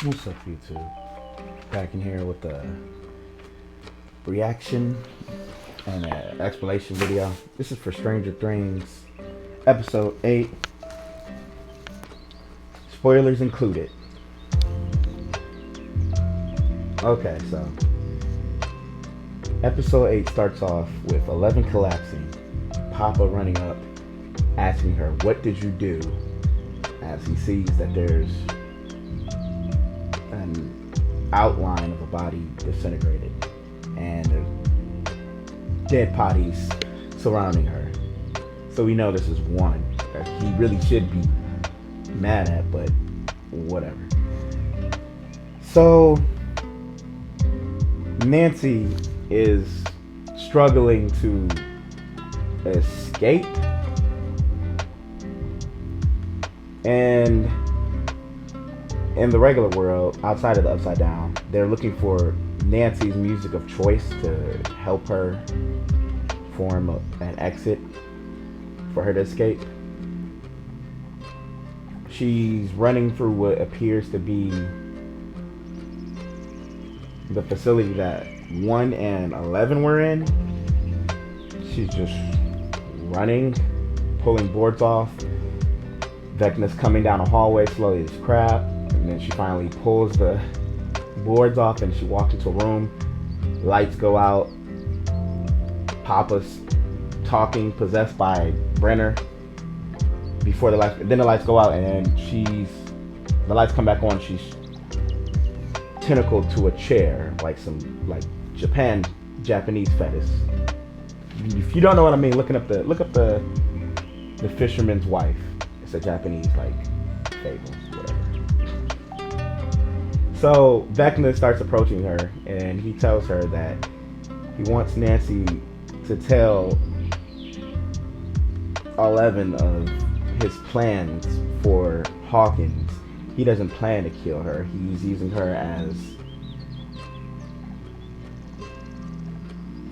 What's up, YouTube? Back in here with the reaction and an explanation video. This is for Stranger Things, Episode 8. Spoilers included. Okay, so Episode 8 starts off with 11 collapsing, Papa running up, asking her, "What did you do?" as he sees that there's an outline of a body disintegrated and dead bodies surrounding her. So we know this is one that he really should be mad at, but whatever. So Nancy is struggling to escape, and in the regular world, outside of the Upside Down, they're looking for Nancy's music of choice to help her form an exit for her to escape. She's running through what appears to be the facility that 1 and 11 were in. She's just running, pulling boards off. Vecna's coming down a hallway slowly as crap. And then she finally pulls the boards off and she walks into a room. Lights go out. Papa's talking, possessed by Brenner. Before the lights, then the lights go out and the lights come back on. She's tentacled to a chair, like some Japanese fetish. If you don't know what I mean, look up the Fisherman's Wife. It's a Japanese fable, whatever. So Vecna starts approaching her, and he tells her that he wants Nancy to tell 11 of his plans for Hawkins. He doesn't plan to kill her. He's using her as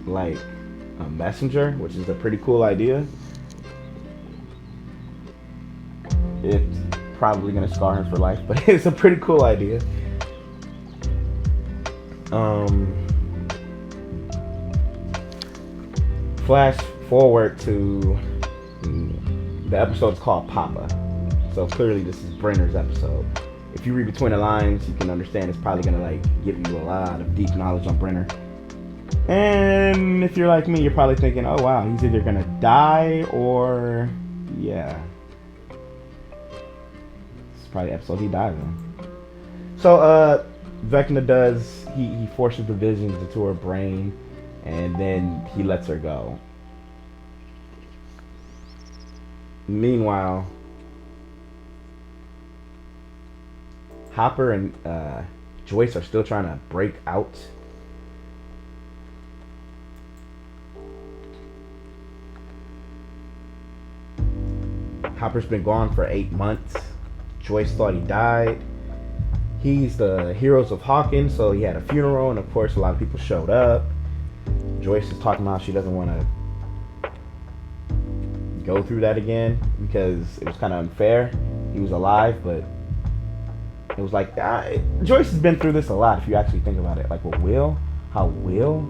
a messenger, which is a pretty cool idea. It's probably gonna scar him for life, but it's a pretty cool idea. Flash forward to the episode's called Papa. So clearly this is Brenner's episode. If you read between the lines, you can understand it's probably gonna give you a lot of deep knowledge on Brenner. And if you're like me, you're probably thinking, oh wow, he's either gonna die or yeah. It's probably the episode he dies in. So Vecna he forces the visions into her brain, and then he lets her go. Meanwhile, Hopper and Joyce are still trying to break out. Hopper's been gone for 8 months. Joyce thought he died. He's the Heroes of Hawkins, so he had a funeral, and of course a lot of people showed up. Joyce is talking about she doesn't want to go through that again because it was kind of unfair. He was alive, but it was Joyce has been through this a lot if you actually think about it. How Will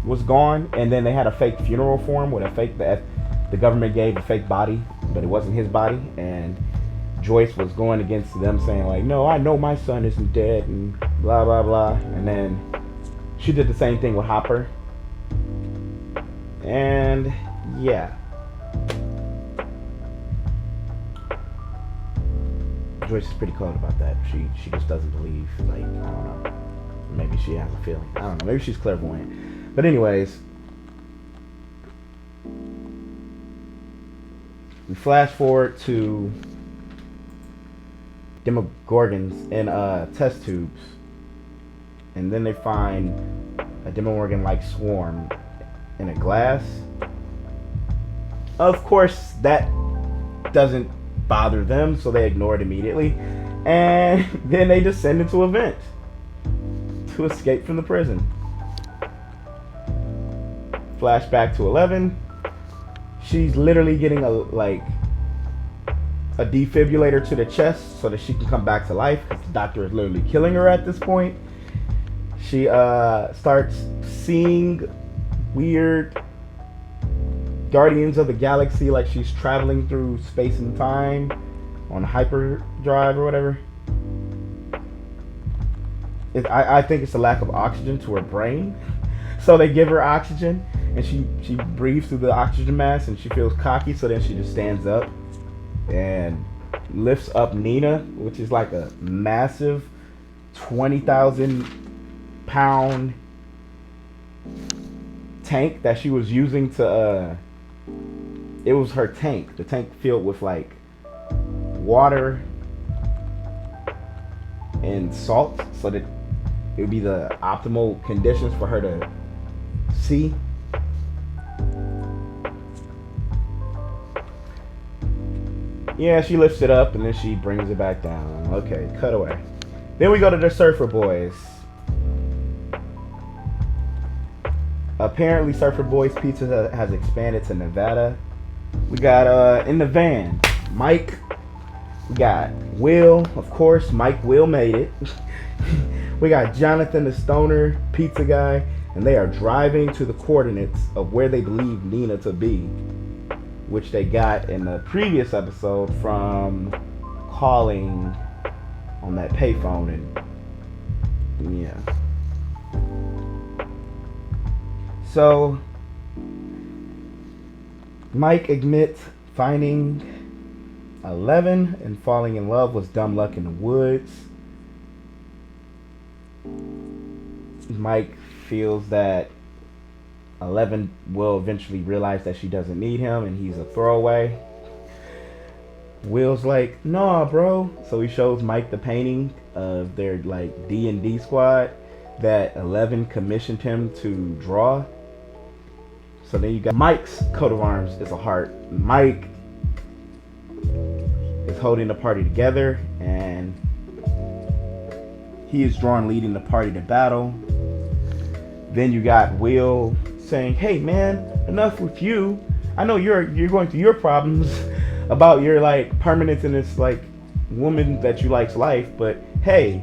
was gone, and then they had a fake funeral for him with the government gave a fake body, but it wasn't his body, and Joyce was going against them saying no, I know my son isn't dead and blah blah blah. And then she did the same thing with Hopper. And yeah. Joyce is pretty cold about that. She just doesn't believe, I don't know. Maybe she has a feeling. I don't know. Maybe she's clairvoyant. But anyways, we flash forward to Demogorgons in test tubes, and then they find a Demogorgon-like swarm in a glass. Of course, that doesn't bother them, so they ignore it immediately, and then they descend into a vent to escape from the prison. Flashback to 11. She's literally getting a defibrillator to the chest so that she can come back to life, because the doctor is literally killing her at this point. She starts seeing weird Guardians of the Galaxy, like she's traveling through space and time on hyperdrive or whatever. I think it's a lack of oxygen to her brain. So they give her oxygen, and she breathes through the oxygen mask, and she feels cocky, so then she just stands up and lifts up Nina, which is like a massive 20,000 pound tank that she was using to it was her tank, the tank filled with like water and salt, so that it would be the optimal conditions for her to see. Yeah, she lifts it up and then she brings it back down. Okay, cut away. Then we go to the Surfer Boys. Apparently Surfer Boys Pizza has expanded to Nevada. We got in the van, Mike. We got Will, of course. Mike Will made it. We got Jonathan the stoner pizza guy, and they are driving to the coordinates of where they believe Nina to be, which they got in the previous episode from calling on that payphone. And yeah. So Mike admits finding 11 and falling in love was dumb luck in the woods. Mike feels that 11 will eventually realize that she doesn't need him and he's a throwaway. Will's like, nah, bro. So he shows Mike the painting of their like D&D squad that 11 commissioned him to draw. So then you got Mike's coat of arms is a heart. Mike is holding the party together, and he is drawn leading the party to battle. Then you got Will saying, hey man, enough with you. I know you're going through your problems about your like permanence in this like woman that you like's life, but hey,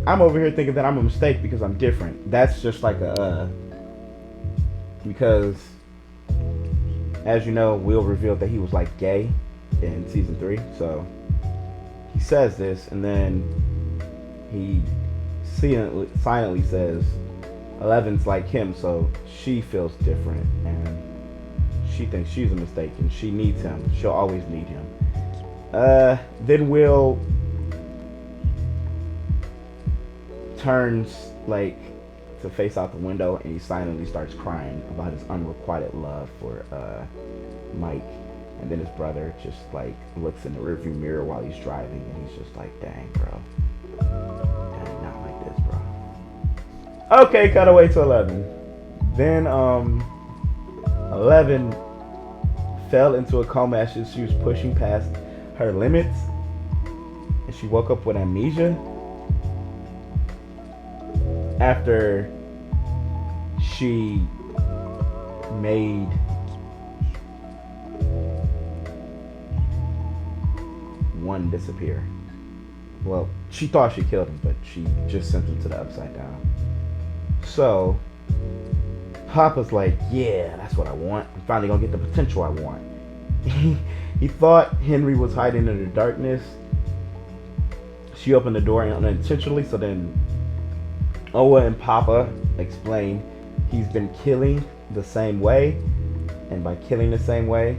I'm over here thinking that I'm a mistake because I'm different. That's just like because as you know, Will revealed that he was like gay in season 3, so he says this, and then he silently says 11's like him, so she feels different and she thinks she's a mistake and she needs him. She'll always need him. Then Will turns like to face out the window, and he silently starts crying about his unrequited love for Mike. And then his brother just like looks in the rearview mirror while he's driving, and he's just like, dang, bro. Dang, not like this, bro. Okay, cut away to 11. Then 11 fell into a coma as she was pushing past her limits, and she woke up with amnesia after she made one disappear. Well, she thought she killed him, but she just sent him to the Upside Down. So Papa's like, yeah, that's what I want. I'm finally gonna get the potential I want. He thought Henry was hiding in the darkness. She opened the door unintentionally, so then Oa and Papa explain he's been killing the same way, and by killing the same way,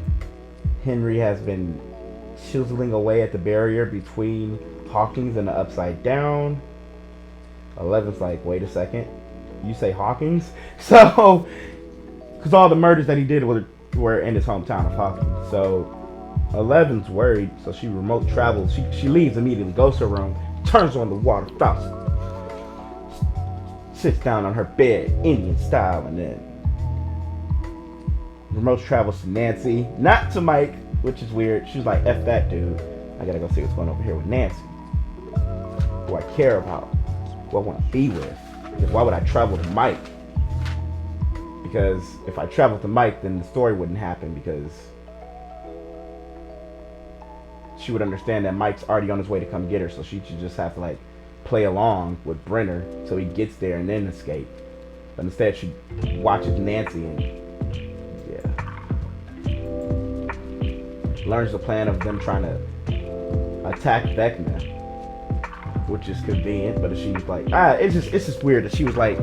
Henry has been chiseling away at the barrier between Hawkins and the Upside Down. 11's like, wait a second, you say Hawkins? So, because all the murders that he did were in his hometown of Hawkins. So 11's worried, so she remote travels. She leaves immediately, goes to her room, turns on the water faucet, sits down on her bed, Indian style, and then remote travels to Nancy, not to Mike, which is weird. She's like, F that dude. I gotta go see what's going on over here with Nancy, who I care about, who I want to be with. Because why would I travel to Mike? Because if I traveled to Mike, then the story wouldn't happen, because she would understand that Mike's already on his way to come get her, so she should just have to like play along with Brenner so he gets there and then escape. But instead, she watches Nancy and learns the plan of them trying to attack Vecna, which is convenient. But she's like, it's just weird that she was like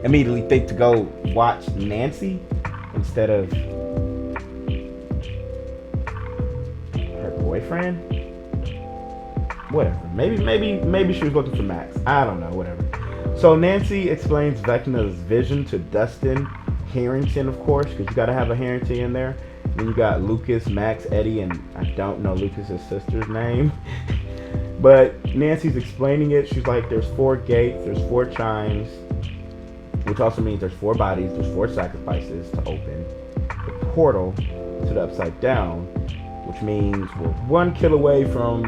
immediately think to go watch Nancy instead of her boyfriend. Whatever. Maybe she was looking for Max. I don't know. Whatever. So Nancy explains Vecna's vision to Dustin Harrington, of course, because you got to have a Harrington in there. Then you got Lucas, Max, Eddie, and I don't know Lucas's sister's name. But Nancy's explaining it. She's like, there's 4 gates, there's 4 chimes, which also means there's 4 bodies, there's 4 sacrifices to open the portal to the Upside Down, which means we're 1 kill away from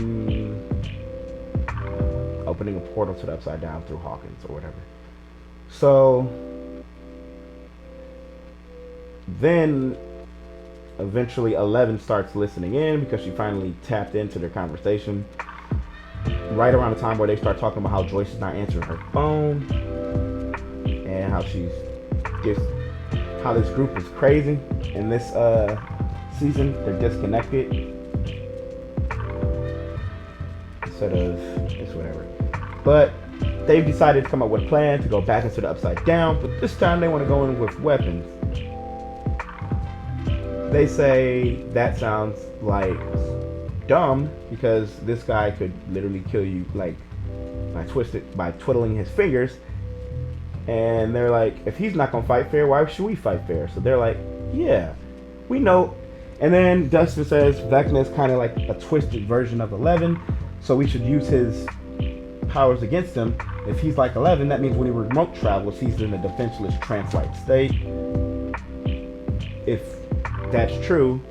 opening a portal to the Upside Down through Hawkins or whatever. So then eventually 11 starts listening in because she finally tapped into their conversation right around the time where they start talking about how Joyce is not answering her phone and how how this group is crazy in this season. They're disconnected instead of it's whatever. But they've decided to come up with a plan to go back into the Upside Down, but this time they want to go in with weapons. They say that sounds like dumb because this guy could literally kill you like by twiddling his fingers. And they're like, if he's not gonna fight fair, why should we fight fair? So they're like, yeah, we know. And then Dustin says Vecna is kind of like a twisted version of 11, so we should use his powers against him. If he's like 11, that means when he remote travels, he's in a defenseless trance-like state. If that's true,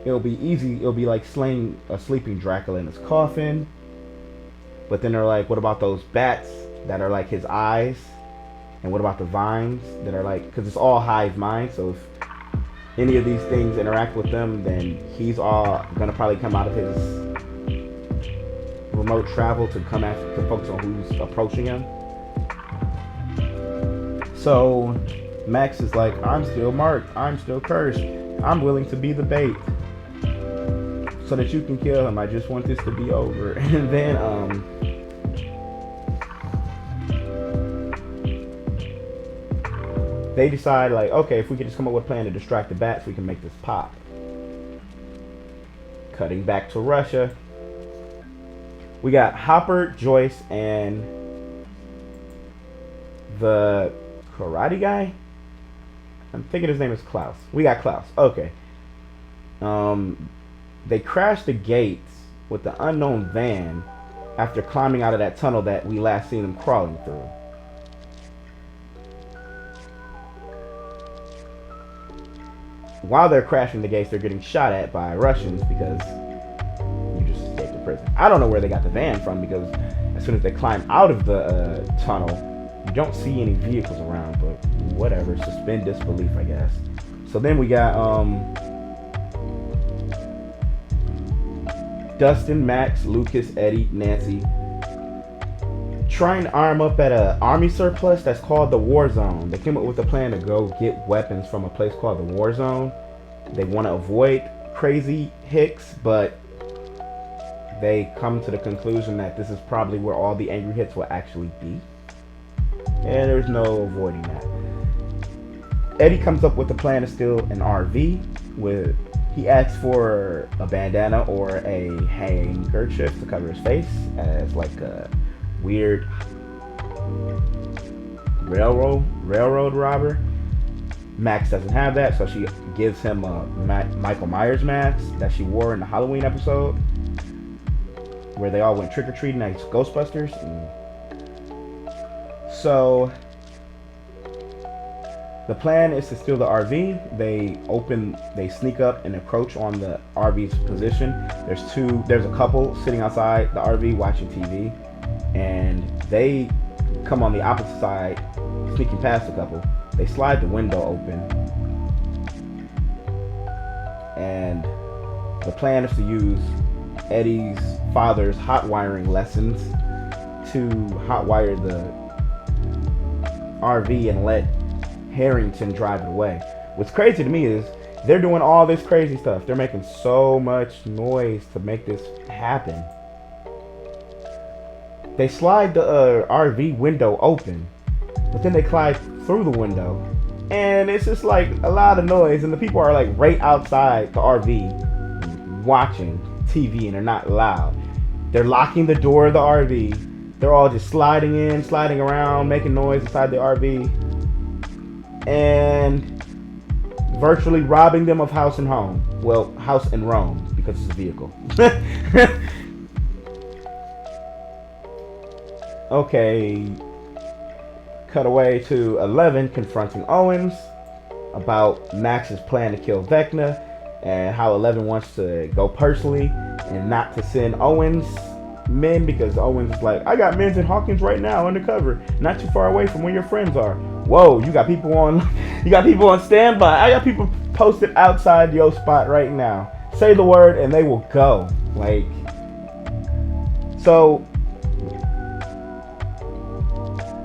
it'll be easy. It'll be like slaying a sleeping Dracula in his coffin. But then they're like, what about those bats that are like his eyes? And what about the vines that are like, because it's all hive mind, so if any of these things interact with them, then he's all gonna probably come out of his remote travel to come after to focus on who's approaching him. So Max is like, I'm still marked, I'm still cursed, I'm willing to be the bait so that you can kill him. I just want this to be over. And then they decide like, okay, if we could just come up with a plan to distract the bats, we can make this pop. Cutting back to Russia, we got Hopper, Joyce, and the karate guy. I'm thinking his name is Klaus. We got Klaus. Okay. They crashed the gates with the unknown van after climbing out of that tunnel that we last seen them crawling through. While they're crashing the gates, they're getting shot at by Russians because you just escaped the prison. I don't know where they got the van from because as soon as they climb out of the tunnel, you don't see any vehicles around, but whatever. Suspend disbelief, I guess. So then we got Dustin, Max, Lucas, Eddie, Nancy trying to arm up at an army surplus that's called the War Zone. They came up with a plan to go get weapons from a place called the War Zone. They want to avoid crazy Hicks, but they come to the conclusion that this is probably where all the angry hits will actually be. And there's no avoiding that. Eddie comes up with a plan to steal an RV. He asks for a bandana or a handkerchief to cover his face as like a weird railroad robber. Max doesn't have that, so she gives him a Michael Myers mask that she wore in the Halloween episode where they all went trick-or-treating as Ghostbusters. So the plan is to steal the RV. They sneak up and approach on the RV's position. There's a couple sitting outside the RV watching TV, and they come on the opposite side, sneaking past the couple. They slide the window open, and the plan is to use Eddie's father's hot wiring lessons to hotwire the RV and let Harrington drive it away. What's crazy to me is they're doing all this crazy stuff. They're making so much noise to make this happen. They slide the RV window open, but then they climb through the window, and it's just like a lot of noise, and the people are like right outside the RV watching TV, and they're not loud. They're locking the door of the RV. They're all just sliding in, sliding around, making noise inside the RV, and virtually robbing them of house and home. Well, house and Rome, because it's a vehicle. Okay, cut away to 11 confronting Owens about Max's plan to kill Vecna, and how 11 wants to go personally and not to send Owens men, because Owens is like, I got men in Hawkins right now undercover, not too far away from where your friends are. Whoa, you got people on standby. I got people posted outside your spot right now. Say the word and they will go. Like, so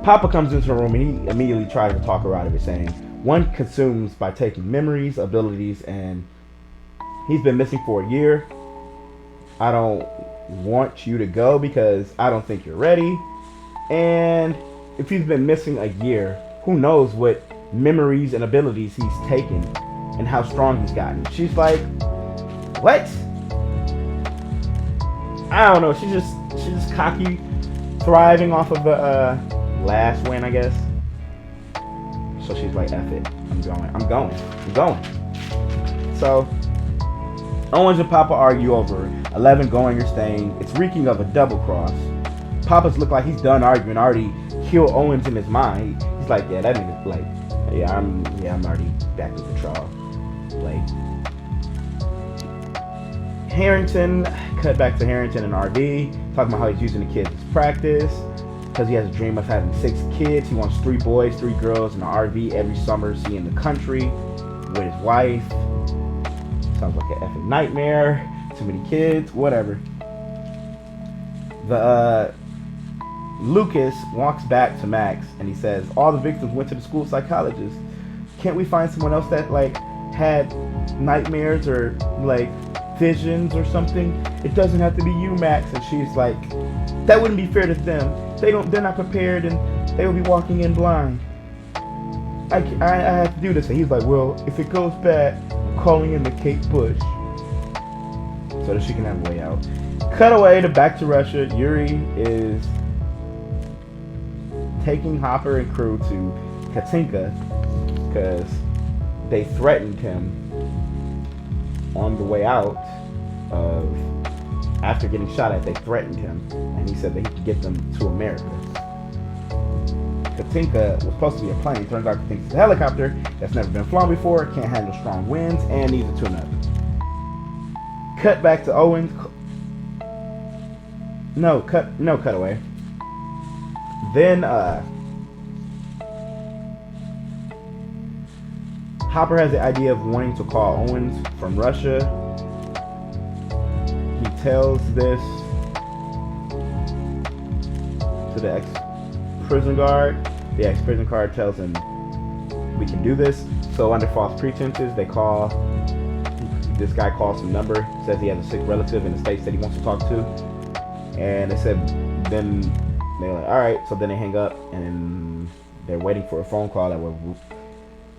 Papa comes into the room and he immediately tries to talk her out of it, saying one consumes by taking memories, abilities, and he's been missing for a year. I don't want you to go because I don't think you're ready. And if he's been missing a year, who knows what memories and abilities he's taken and how strong he's gotten. She's like, what? I don't know. She's just cocky, thriving off of the last win, I guess. So she's like, F it. I'm going. So Owens and Papa argue over 11 going or staying. It's reeking of a double cross. Papa's look like he's done arguing, already killed Owens in his mind. He's like, yeah, that nigga's like, I'm already back to the trial. Like, Harrington, cut back to Harrington and RV, talking about how he's using the kids as practice, because he has a dream of having 6 kids. He wants 3 boys, 3 girls in the RV every summer, seeing the country with his wife. Sounds like an effing nightmare. Too many kids, whatever. Lucas walks back to Max and he says, all the victims went to the school psychologist. Can't we find someone else that like had nightmares or like visions or something? It doesn't have to be you, Max. And she's like, that wouldn't be fair to them. They're not prepared and they will be walking in blind. I have to do this. And he's like, well, if it goes bad, I'm calling in the Kate Bush so that she can have a way out. Cut away to back to Russia. Yuri is taking Hopper and crew to Katinka because they threatened him on the way out of, after getting shot at, they threatened him and he said that he could get them to America. Katinka was supposed to be a plane. Turns out Katinka's a helicopter that's never been flown before, can't handle strong winds, and needs a tune-up. Cut back to Owens. Cut away. Then Hopper has the idea of wanting to call Owens from Russia. He tells this to the ex-prison guard. The ex-prison guard tells him, we can do this. So under false pretenses, this guy calls some number, says he has a sick relative in the States that he wants to talk to. And they said, then they're like, all right. So then they hang up and they're waiting for a phone call that will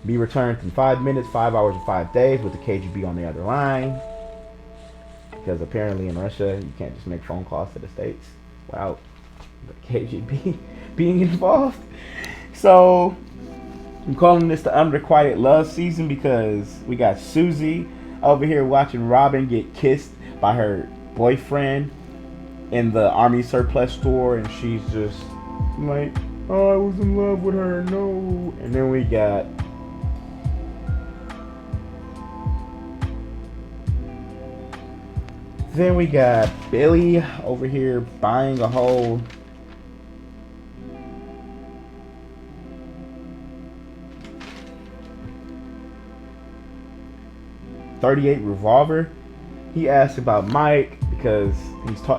be returned in 5 minutes, 5 hours, or 5 days with the KGB on the other line. Because apparently in Russia, you can't just make phone calls to the States without the KGB being involved. So I'm calling this the Unrequited Love season because we got Susie over here watching Robin get kissed by her boyfriend in the army surplus store, and she's just like, oh, I was in love with her, no. And then we got Billy over here buying a whole .38 revolver. He asked about Mike because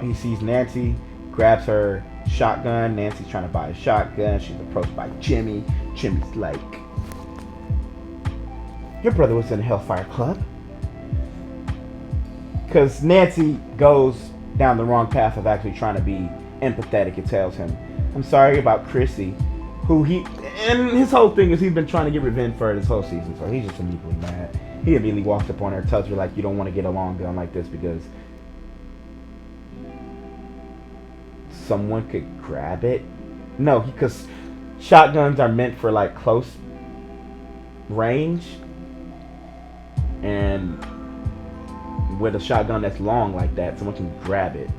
he sees Nancy, grabs her shotgun. Nancy's trying to buy a shotgun. She's approached by Jimmy. Jimmy's like, your brother was in the Hellfire Club. Because Nancy goes down the wrong path of actually trying to be empathetic. It tells him, I'm sorry about Chrissy, and his whole thing is he's been trying to get revenge for her this whole season, so he's just immediately mad. He immediately walks up on her, tells her like, you don't want to get a long gun like this because someone could grab it. No, because shotguns are meant for like close range, and with a shotgun that's long like that, someone can grab it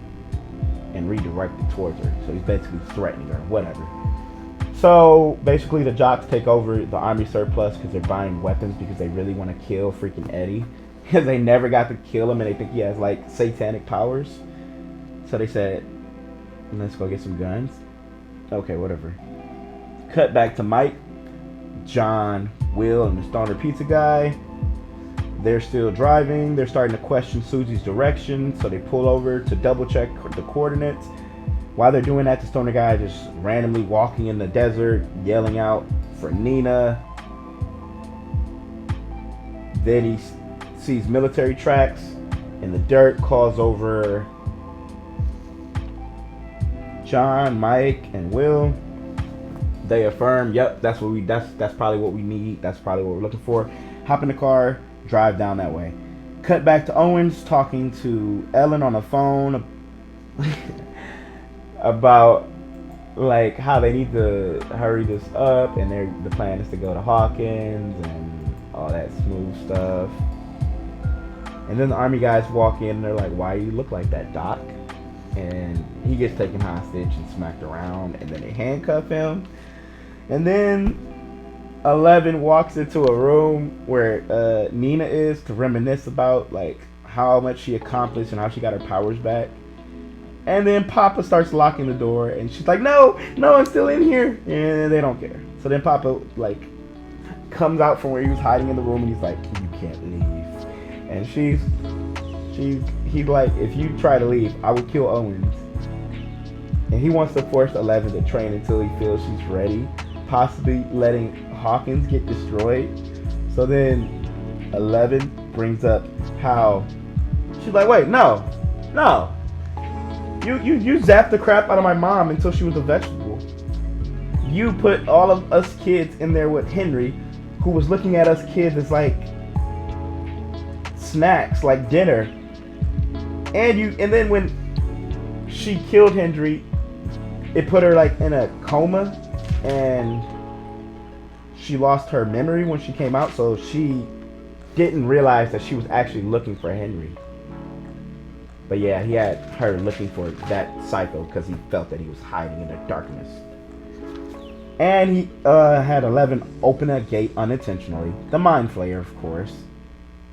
and redirect it towards her. So he's basically threatening her, whatever. So basically the jocks take over the army surplus because they're buying weapons because they really want to kill freaking Eddie. Because they never got to kill him and they think he has like satanic powers. So they said, let's go get some guns. Okay, whatever. Cut back to Mike, John, Will, and the stoner pizza guy. They're still driving. They're starting to question Susie's direction, so they pull over to double check the coordinates. While they're doing that, the stoner guy just randomly walking in the desert, yelling out for Nina. Then he sees military tracks in the dirt, calls over John, Mike, and Will. They affirm, yep, that's probably what we need. That's probably what we're looking for. Hop in the car, drive down that way. Cut back to Owens talking to Ellen on the phone about like how they need to hurry this up, and the plan is to go to Hawkins and all that smooth stuff. And then the army guys walk in and they're like, why you look like that, Doc? And he gets taken hostage and smacked around, and then they handcuff him. And then 11 walks into a room where Nina is to reminisce about like how much she accomplished and how she got her powers back. And then Papa starts locking the door, and she's like, no, I'm still in here. And they don't care. So then Papa like comes out from where he was hiding in the room, and he's like, you can't leave. And he's like, if you try to leave, I will kill Owens. And he wants to force 11 to train until he feels she's ready, possibly letting Hawkins get destroyed. So then 11 brings up how she's like, wait, no. You zapped the crap out of my mom until she was a vegetable. You put all of us kids in there with Henry, who was looking at us kids as like snacks, like dinner. And then when she killed Henry, it put her like in a coma, and she lost her memory when she came out, so she didn't realize that she was actually looking for Henry. But yeah, he had her looking for that psycho because he felt that he was hiding in the darkness. And he had 11 open a gate unintentionally. The Mind Flayer, of course.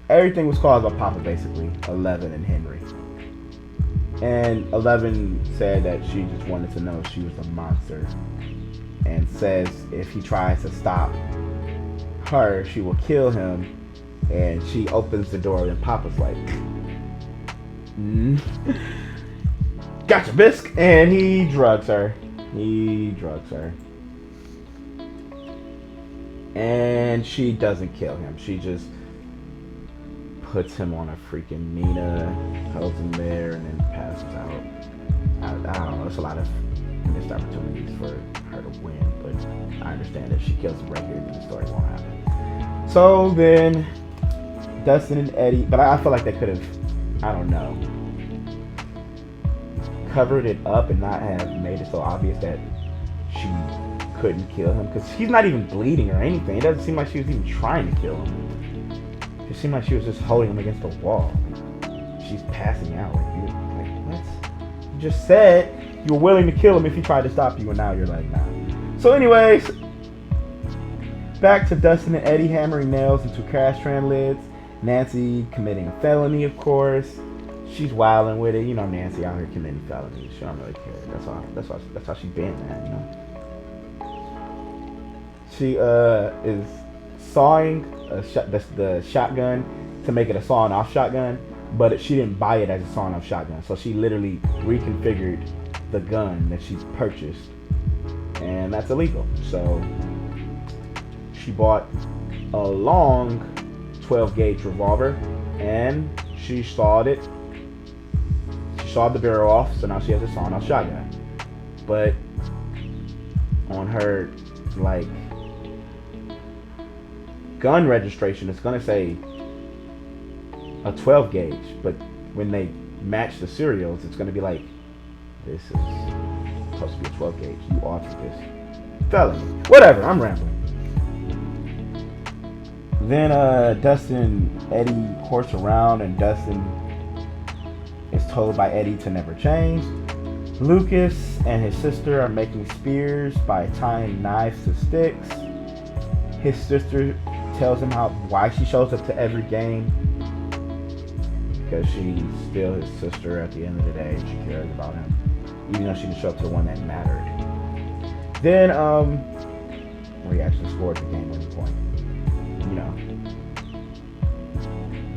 Everything was caused by Papa, basically. 11 and Henry. And 11 said that she just wanted to know if she was a monster. And says if he tries to stop her, she will kill him. And she opens the door, and Papa's like, gotcha, Bisque. And he drugs her. And she doesn't kill him. She just puts him on a freaking Nina, holds him there, and then passes out. I don't know. There's a lot of missed opportunities for her to win, but I understand that she kills him right here, then the story won't happen. So then Dustin and Eddie, but I feel like they could have, I don't know, covered it up and not have made it so obvious that she couldn't kill him, because he's not even bleeding or anything. It doesn't seem like she was even trying to kill him. It seemed like she was just holding him against the wall. She's passing out. Like what? You just said you were willing to kill him if he tried to stop you, and now you're like, nah. So anyways, back to Dustin and Eddie hammering nails into crash tran lids. Nancy committing a felony, of course. She's wilding with it. You know, Nancy out here committing felonies. She don't really care. That's how she's been, man. You know. She is sawing the shotgun to make it a sawing off shotgun, but she didn't buy it as a sawn-off shotgun. So she literally reconfigured the gun that she purchased, and that's illegal. So she bought a long 12 gauge revolver, and she sawed it. She sawed the barrel off, so now she has a sawn-off shotgun. But on her like gun registration, it's gonna say a 12 gauge, but when they match the serials, it's gonna be like, this is supposed to be a 12 gauge. You offered this. Felony. Whatever, I'm rambling. Then Dustin and Eddie horse around, and Dustin is told by Eddie to never change. Lucas and his sister are making spears by tying knives to sticks. His sister tells him why she shows up to every game, because she's still his sister at the end of the day, and she cares about him, even though she didn't show up to the one that mattered. Then where he actually scored the game-winning point. You know,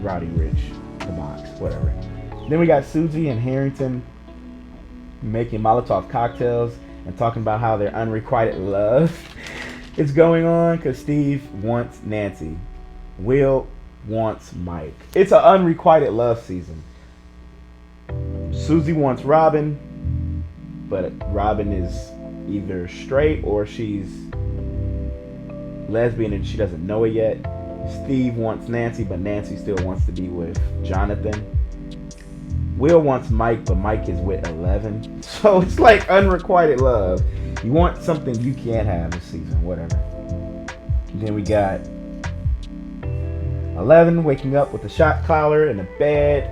Rowdy Rich, the box, whatever. Then we got Susie and Harrington making Molotov cocktails and talking about how their unrequited love is going on, because Steve wants Nancy, Will wants Mike. It's an unrequited love season. Susie wants Robin, but Robin is either straight or she's lesbian and she doesn't know it yet. Steve wants Nancy, but Nancy still wants to be with Jonathan. Will wants Mike, but Mike is with 11. So it's like unrequited love. You want something you can't have this season, whatever. Then we got 11 waking up with a shot collar in the bed.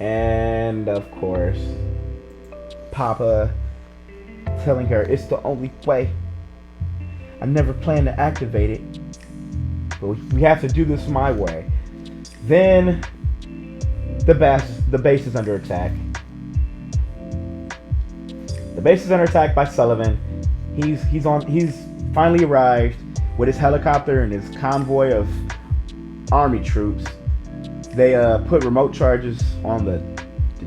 And of course, Papa telling her it's the only way. I never planned to activate it, but we have to do this my way. Then the base is under attack. The base is under attack by Sullivan. He's finally arrived with his helicopter and his convoy of army troops. They put remote charges on the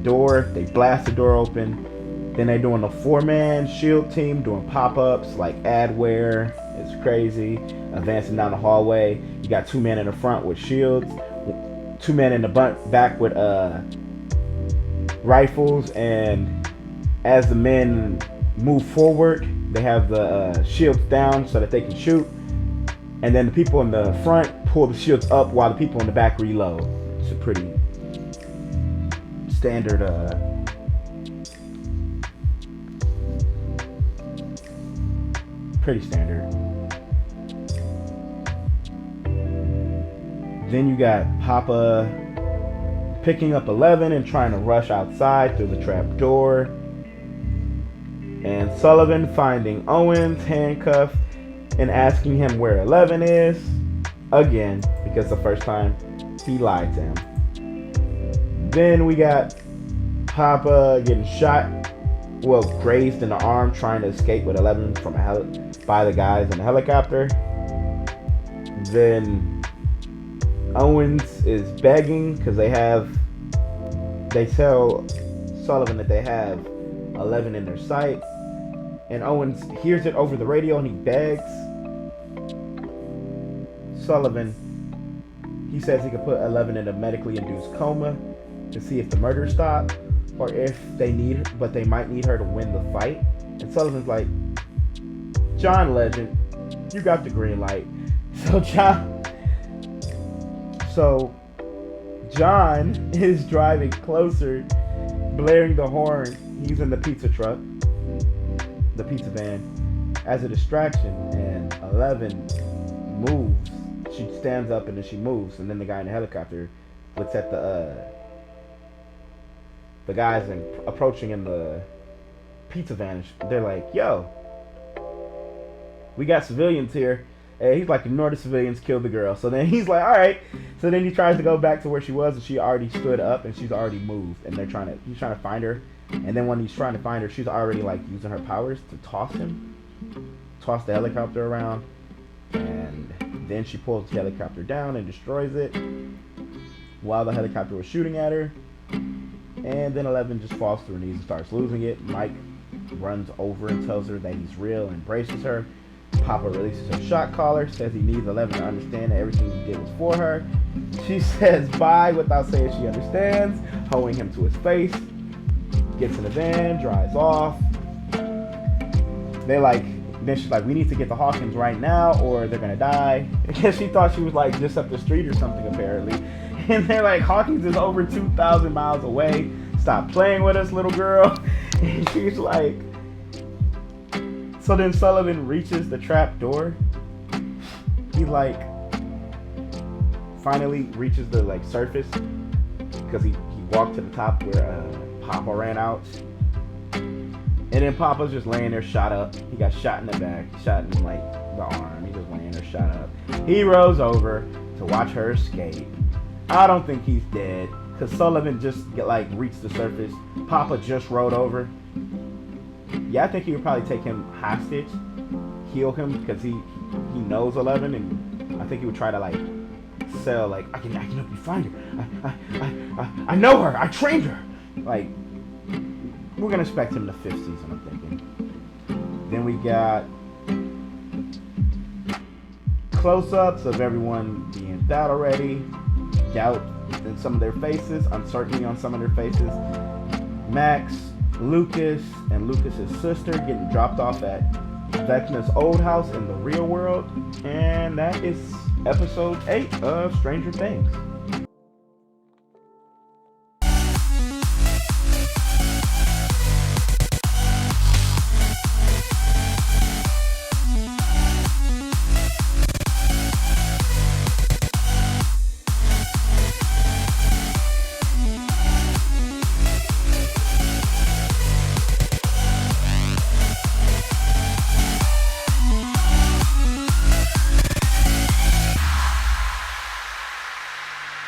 door. They blast the door open. Then they're doing a 4-man shield team doing pop-ups like adware. It's crazy. Advancing down the hallway. You got 2 men in the front with shields, 2 men in the back with rifles, and as the men move forward, they have the shields down so that they can shoot, and then the people in the front pull the shields up while the people in the back reload. It's a pretty standard Then you got Papa picking up 11 and trying to rush outside through the trap door. And Sullivan finding Owens handcuffed and asking him where 11 is. Again, because the first time he lied to him. Then we got Papa getting shot, grazed in the arm, trying to escape with 11 from by the guys in the helicopter. Then Owens is begging because they tell Sullivan that they have 11 in their sight, and Owens hears it over the radio and he begs Sullivan. He says he could put 11 in a medically induced coma to see if the murder stopped, or if they might need her to win the fight. And Sullivan's like, John Legend, you got the green light. So John is driving closer, blaring the horn. He's in the pizza truck, the pizza van, as a distraction, and 11 moves. She stands up and then she moves, and then the guy in the helicopter looks at the guys approaching in the pizza van. They're like, yo, we got civilians here. And he's like, ignore the civilians, kill the girl. So then he's like, all right. So then he tries to go back to where she was, and she already stood up and she's already moved, and he's trying to find her. And then when he's trying to find her, she's already like using her powers to toss the helicopter around, and then she pulls the helicopter down and destroys it. while the helicopter was shooting at her. And then 11 just falls to her knees and starts losing it. Mike runs over and tells her that he's real and embraces her. Papa releases her shot collar, says he needs 11 to understand that everything he did was for her. She says bye without saying she understands, hoeing him to his face. Gets in the van, drives off. Then she's like, we need to get to Hawkins right now or they're gonna die. Because she thought she was like just up the street or something apparently. And they're like, Hawkins is over 2,000 miles away. Stop playing with us, little girl. And she's like, so then Sullivan reaches the trap door. He like finally reaches the like surface because he walked to the top where Papa ran out. And then Papa's just laying there shot up. He got shot in the back, shot in like the arm. He just laying there shot up. He rolls over to watch her escape. I don't think he's dead because Sullivan just reached the surface. Papa just rode over. Yeah, I think he would probably take him hostage, heal him because he knows 11, and I think he would try to like sell like I can help you find her. I know her. I trained her. Like we're gonna expect him the 5th season, I'm thinking. Then we got close-ups of everyone being out already. Doubt in some of their faces, uncertainty on some of their faces. Max, Lucas, and Lucas's sister getting dropped off at Vecna's old house in the real world. And that is episode 8 of Stranger Things.